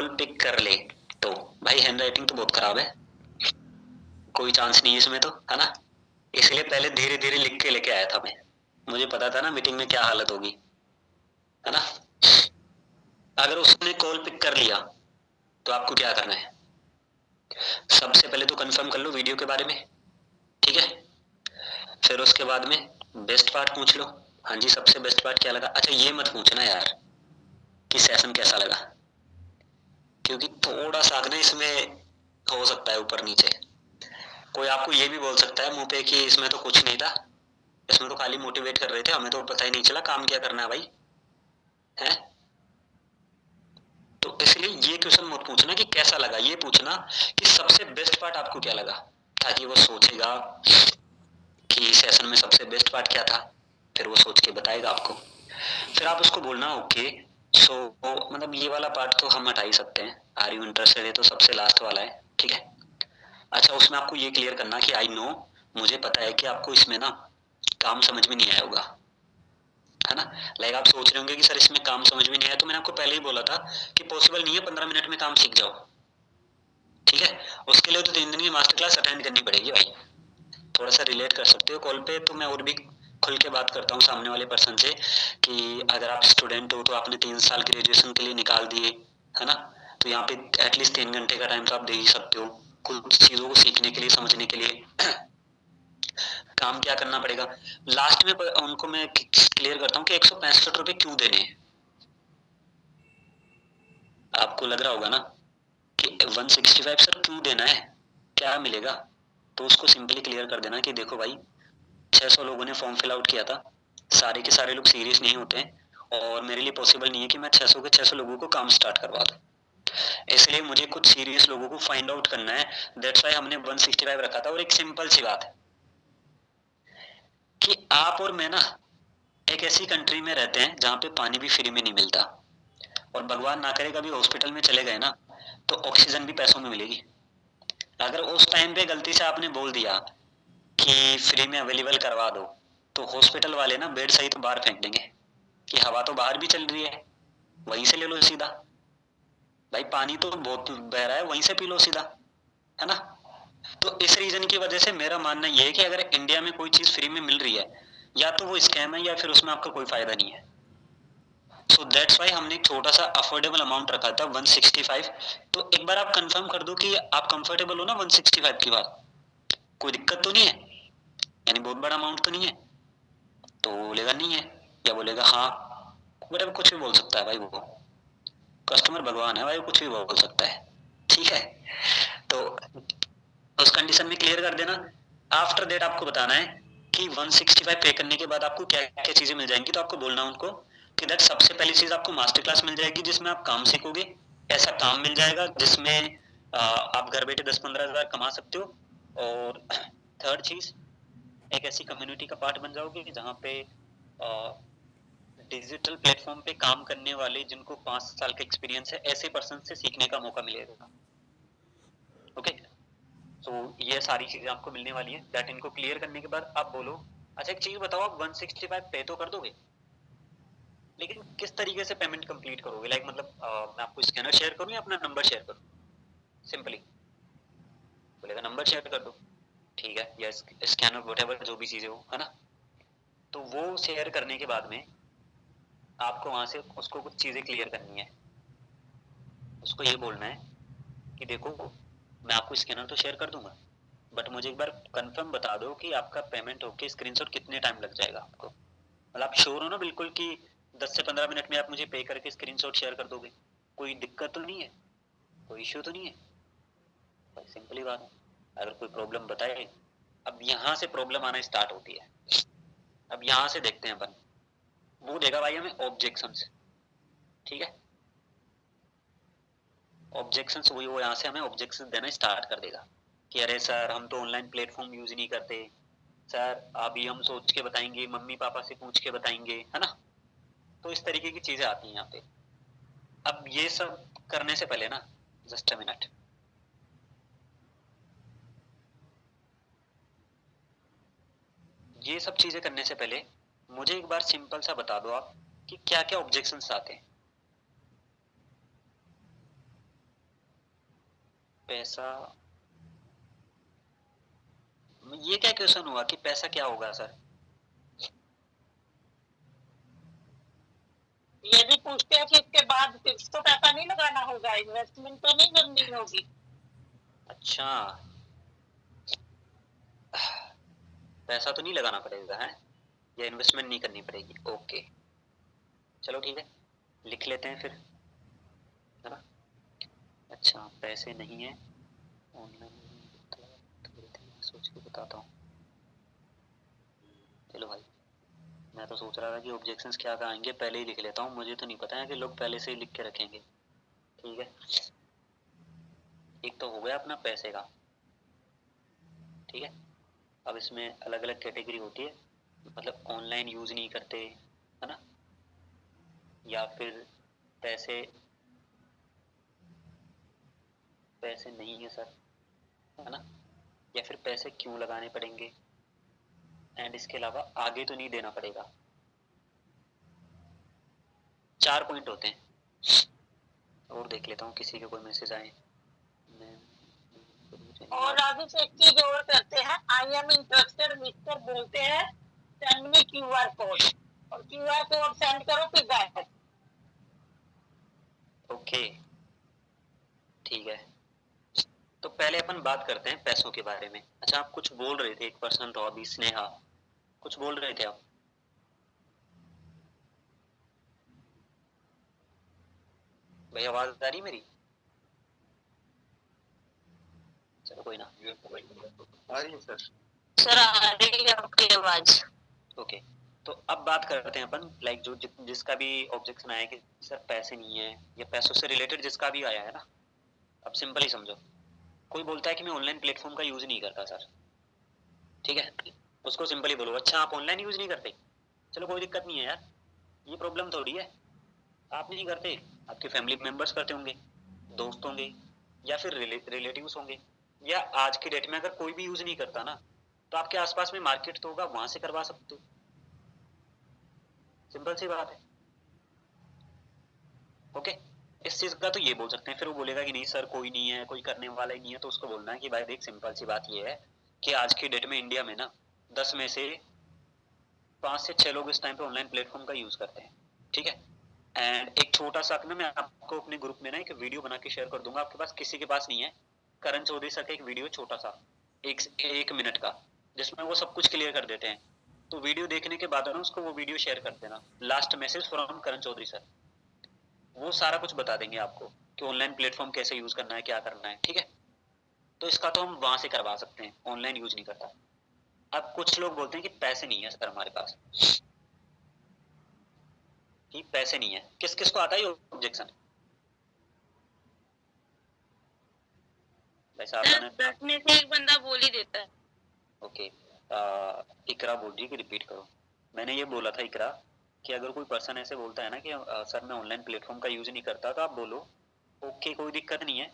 Call pick कर ले तो भाई हैंड राइटिंग तो बहुत खराब है, कोई चांस नहीं है इसमें तो, है ना। इसलिए पहले धीरे धीरे लिख के लेके आया था मैं, मुझे पता था ना मीटिंग में क्या हालत होगी, है ना। अगर उसने कॉल पिक कर लिया तो आपको क्या करना है, सबसे पहले तो कंफर्म कर लो वीडियो के बारे में, ठीक है। फिर उसके बाद में बेस्ट पार्ट पूछ लो, हाँ जी सबसे बेस्ट पार्ट क्या लगा। अच्छा ये मत पूछना यार कि सेशन कैसा लगा, क्योंकि थोड़ा सा ना इसमें हो सकता है ऊपर नीचे, कोई आपको ये भी बोल सकता है मुंह पे कि इसमें तो कुछ नहीं था, इसमें तो खाली मोटिवेट कर रहे थे, हमें तो पता ही नहीं चला काम क्या करना है भाई, है। तो इसलिए ये क्वेश्चन मत पूछना कि कैसा लगा, ये पूछना कि सबसे बेस्ट पार्ट आपको क्या लगा, ताकि वो सोचेगा कि सेशन में सबसे बेस्ट पार्ट क्या था, फिर वो सोच के बताएगा आपको। फिर आप उसको बोलना ओके सो मतलब ये वाला पार्ट तो हम हटा ही सकते हैं, आर यू इंटरेस्टेड है तो सबसे लास्ट वाला है, ठीक है। अच्छा उसमें आपको ये क्लियर करना कि आई नो, मुझे पता है कि आपको इसमें ना काम समझ में नहीं आया होगा, है ना। लाइक आप सोच रहे होंगे कि सर इसमें काम समझ में नहीं आया, तो मैंने आपको पहले ही बोला था कि पॉसिबल नहीं है 15 मिनट में काम सीख जाओ, ठीक है। उसके लिए तो 3 दिन की मास्टर क्लास अटेंड करनी पड़ेगी भाई, थोड़ा सा रिलेट कर सकते हो कॉल पे, तो मैं और भी खुल के बात करता हूँ सामने वाले पर्सन से कि अगर आप स्टूडेंट हो तो आपने 3 साल ग्रेजुएशन के लिए निकाल दिए, है ना, तो यहाँ पे एटलीस्ट 3 घंटे का टाइम तो आप दे ही सकते हो कुछ चीजों को सीखने के लिए, समझने के लिए। काम क्या करना पड़ेगा लास्ट में उनको मैं क्लियर करता हूँ कि 165 रुपए क्यों देने हैं। आपको लग रहा होगा ना कि 165 सर क्यों देना है, क्या मिलेगा, तो उसको सिंपली क्लियर कर देना कि देखो भाई 600 लोगों ने फॉर्म फिल आउट किया था, सारे के सारे लोग सीरियस नहीं होते हैं और मेरे लिए पॉसिबल नहीं है कि मैं 600 के 600 लोगों को काम स्टार्ट करवा दूं, इसलिए मुझे कुछ सीरियस लोगों को फाइंड आउट करना है, दैट्स व्हाई हमने 165 रखा था। और एक सिंपल सी बात है कि आप और मैं ना एक ऐसी कंट्री में रहते हैं जहां पे पानी भी फ्री में नहीं मिलता, और भगवान ना करे कभी हॉस्पिटल में चले गए ना तो ऑक्सीजन भी पैसों में मिलेगी। अगर उस टाइम पे गलती से आपने बोल दिया कि फ्री में अवेलेबल करवा दो, तो हॉस्पिटल वाले ना बेड सहित बाहर फेंक देंगे कि हवा तो बाहर भी चल रही है, वहीं से ले लो सीधा, भाई पानी तो बहुत बह रहा है वहीं से पी लो सीधा, है ना। तो इस रीजन की वजह से मेरा मानना यह है कि अगर इंडिया में कोई चीज फ्री में मिल रही है, या तो वो स्कैम है या फिर उसमें आपका कोई फायदा नहीं है। सो दैट्स वाई हमने एक छोटा सा अफोर्डेबल अमाउंट रखा था 165। तो एक बार आप कंफर्म कर दो कि आप कंफर्टेबल हो ना 165 की बात, कोई दिक्कत तो नहीं है, यानी बहुत बड़ा अमाउंट तो नहीं है। तो बोलेगा नहीं है या बोलेगा हाँ, बट कुछ भी बोल सकता है भाई, वो कस्टमर भगवान है भाई, कुछ भी बोल सकता है, ठीक है। तो उस कंडीशन में क्लियर कर देना। आफ्टर दैट आपको बताना है कि 165 पे करने के बाद आपको क्या क्या चीजें मिल जाएंगी, तो आपको बोलना उनको कि दैट सबसे पहली चीज आपको मास्टर क्लास मिल जाएगी जिसमें आप काम सीखोगे, ऐसा काम मिल जाएगा जिसमें आप घर बैठे 10-15 हजार कमा सकते हो। और थर्ड चीज, एक ऐसी कम्युनिटी का पार्ट बन जाओगे जहाँ पे डिजिटल प्लेटफॉर्म पे काम करने वाले जिनको 5 साल का एक्सपीरियंस है, ऐसे पर्सन से सीखने का मौका मिलेगा। ओके, तो ये सारी चीजें आपको मिलने वाली है। दैट इनको क्लियर करने के बाद आप बोलो अच्छा एक चीज बताओ, आप 165 पे तो कर दोगे, लेकिन किस तरीके से पेमेंट कंप्लीट करोगे, लाइक मतलब मैं आपको स्कैनर शेयर करूं या अपना नंबर शेयर करूं, सिंपली बोलेगा नंबर शेयर कर दो, ठीक है, या स्कैनर वट जो भी चीजें हो, है ना। तो वो शेयर करने के बाद में आपको वहां से उसको कुछ चीजें क्लियर करनी है, उसको ये बोलना है कि देखो मैं आपको स्कैनर तो शेयर कर दूंगा, बट मुझे एक बार कंफर्म बता दो कि आपका पेमेंट होके स्क्रीनशॉट कितने टाइम लग जाएगा आपको, मतलब आप श्योर हो ना बिल्कुल कि 10 से 15 मिनट में आप मुझे पे करके स्क्रीनशॉट शेयर कर दोगे, कोई दिक्कत तो नहीं है, कोई इश्यू तो नहीं है, भाई सिंपली बात है। अगर कोई प्रॉब्लम बताए, अब यहाँ से प्रॉब्लम आना स्टार्ट होती है। अब यहाँ से देखते हैं अपन, वो देगा भाई हमें ऑब्जेक्शंस, ठीक है, ऑब्जेक्शंस वही, वो यहाँ से हमें ऑब्जेक्शंस देना स्टार्ट कर देगा कि अरे सर हम तो ऑनलाइन प्लेटफॉर्म यूज नहीं करते, सर अभी हम सोच के बताएंगे, मम्मी पापा से पूछ के बताएंगे, है ना। तो इस तरीके की चीजें आती हैं यहाँ पे। अब ये सब करने से पहले ना, जस्ट अ मिनट, ये सब चीजें करने से पहले मुझे एक बार सिंपल सा बता दो आप कि क्या क्या ऑब्जेक्शंस आते हैं। पैसा, ये क्या क्वेश्चन हुआ कि पैसा क्या होगा सर? ये भी पूछते हैं कि इसके बाद फिक्स तो पैसा नहीं लगाना होगा, इन्वेस्टमेंट तो नहीं करनी होगी। अच्छा, पैसा तो नहीं लगाना पड़ेगा है, या इन्वेस्टमेंट नहीं करनी पड़ेगी। ओके, चलो ठीक है, लिख लेते हैं फिर, है ना। अच्छा, पैसे नहीं है ऑनलाइन, थोड़ी देर में सोच के बताता हूँ। चलो भाई, मैं तो सोच रहा था कि ऑब्जेक्शंस क्या आएंगे पहले ही लिख लेता हूँ, मुझे तो नहीं पता है कि लोग पहले से ही लिख के रखेंगे। ठीक है, एक तो हो गया अपना पैसे का। ठीक है, अब इसमें अलग अलग कैटेगरी होती है, मतलब ऑनलाइन यूज नहीं करते, है ना, या फिर पैसे, पैसे नहीं है सर, है ना, या फिर पैसे क्यों लगाने पड़ेंगे, एंड इसके अलावा आगे तो नहीं देना पड़ेगा। 4 पॉइंट होते हैं। और देख लेता हूँ किसी के कोई मैसेज आए। और आगे से एक चीज और करते हैं, आई एम इंटरेस्टेड मिस्टर बोलते हैं सेंड मी QR कोड, और QR कोड सेंड करो फिर गायब। ओके, ठीक है, तो पहले अपन बात करते हैं पैसों के बारे में। अच्छा, आप कुछ बोल रहे थे, एक पर्सन तो अभी स्नेहा, कुछ बोल रहे थे आप? भाई आवाज आ रही मेरी? चलो कोई ना, आ रही है सर। सर आ रही है आपकी आवाज। ओके, तो अब बात करते हैं अपन, लाइक जो जिसका भी ऑब्जेक्शन आया कि सर पैसे नहीं है, या पैसों से रिलेटेड जिसका भी आया है ना, अब सिंपल ही समझो। कोई बोलता है कि मैं ऑनलाइन प्लेटफॉर्म का यूज नहीं करता सर, ठीक है, उसको सिंपली बोलो अच्छा आप ऑनलाइन यूज नहीं करते, चलो कोई दिक्कत नहीं है यार, ये प्रॉब्लम थोड़ी है, आप नहीं करते, आपके फैमिली मेंबर्स करते होंगे, दोस्त होंगे, या फिर रिलेटिव्स होंगे, या आज की डेट में अगर कोई भी यूज नहीं करता ना, तो आपके आसपास में मार्केट तो होगा, वहां से करवा सकते हो, सिंपल सी बात है। ओके, इस चीज का तो ये बोल सकते हैं। फिर वो बोलेगा कि नहीं सर कोई नहीं है, कोई करने वाला ही नहीं है, तो उसको बोलना है कि भाई देख सिंपल सी बात ये है कि आज की डेट में इंडिया में ना 10 में से 5 से 6 लोग इस टाइम पे ऑनलाइन प्लेटफॉर्म का यूज करते हैं। ठीक है, एंड एक छोटा सा ना, मैं आपको अपने ग्रुप में ना एक वीडियो बना के शेयर कर दूंगा, आपके पास किसी के पास नहीं है, करण चौधरी सर का एक वीडियो छोटा सा, एक मिनट का, जिसमें वो सब कुछ क्लियर कर देते हैं। तो वीडियो देखने के बाद ना उसको वो वीडियो शेयर कर देना, last message from Karan Chaudhary sir, वो सारा कुछ बता देंगे आपको कि ऑनलाइन प्लेटफॉर्म कैसे यूज करना है, क्या करना है। ठीक है, तो इसका तो हम वहां से करवा सकते हैं, ऑनलाइन यूज नहीं करता। अब कुछ लोग बोलते हैं कि पैसे नहीं है सर हमारे पास, कि पैसे नहीं है, किस किस को आता है ये ऑब्जेक्शन? वैसे आप सर 10 में से एक बंदा बोल ही देता है। ओके, इकरा बोल रही कि रिपीट करो। मैंने ये बोला था इकरा कि अगर कोई पर्सन ऐसे बोलता है ना कि सर मैं ऑनलाइन प्लेटफॉर्म का यूज नहीं करता, तो आप बोलो ओके कोई दिक्कत नहीं है,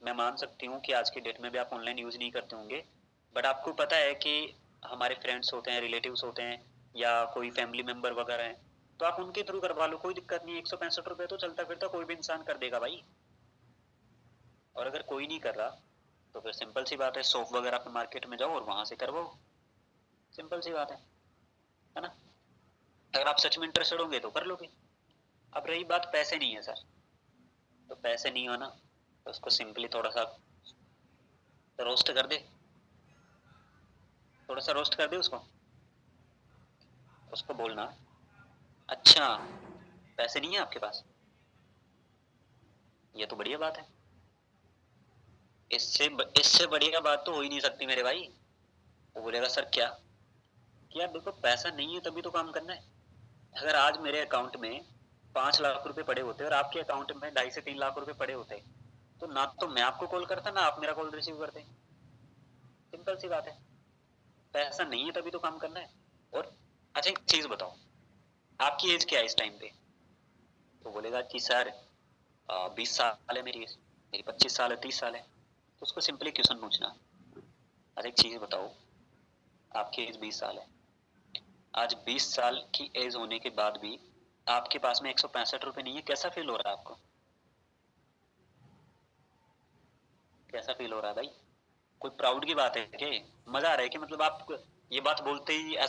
मैं मान सकती हूँ कि आज की डेट में भी आप ऑनलाइन यूज नहीं करते होंगे, बट आपको पता है कि हमारे फ्रेंड्स होते हैं, रिलेटिव्स होते हैं, या कोई फैमिली मेंबर वगैरह हैं, तो आप उनके थ्रू करवा लो, कोई दिक्कत नहीं है, 165 रुपये तो चलता फिरता कोई भी इंसान कर देगा भाई। और अगर कोई नहीं कर रहा, तो फिर सिंपल सी बात है, शॉप वगैरह पे मार्केट में जाओ और वहां से करवाओ, सिंपल सी बात है ना। अगर आप सच में इंटरेस्टेड होंगे तो कर लोगे। अब रही बात पैसे नहीं है सर, तो पैसे नहीं हो ना, तो उसको सिंपली थोड़ा सा रोस्ट कर दे, थोड़ा सा रोस्ट कर दे उसको, उसको बोलना अच्छा पैसे नहीं है आपके पास, ये तो बढ़िया बात है, इससे इससे बढ़िया बात तो हो ही नहीं सकती मेरे भाई। वो बोलेगा सर क्या, कि यार देखो पैसा नहीं है तभी तो काम करना है। अगर आज मेरे अकाउंट में 5 लाख रुपए पड़े होते और आपके अकाउंट में 2.5 से 3 लाख रुपए पड़े होते, तो ना तो मैं आपको कॉल करता, ना आप मेरा कॉल रिसीव करते, सिंपल सी बात है। पैसा नहीं है तभी तो काम करना है। और अच्छा एक चीज बताओ, आपकी एज क्या है इस टाइम पे? तो बोलेगा कि सर 20 साल है मेरी एज, मेरी 25 साल है, 30 साल है, तो उसको सिंपली क्वेश्चन पूछना, अच्छा एक चीज बताओ, आपकी एज 20 साल है, आज 20 साल की एज होने के बाद भी आपके पास में 165 रुपए नहीं है, कैसा फील हो रहा है आपको? कैसा फील हो रहा है भाई? कोई प्राउड की बात है क्या? मजा आ रहा है कि मतलब आप ये बात बोलते ही ऐसा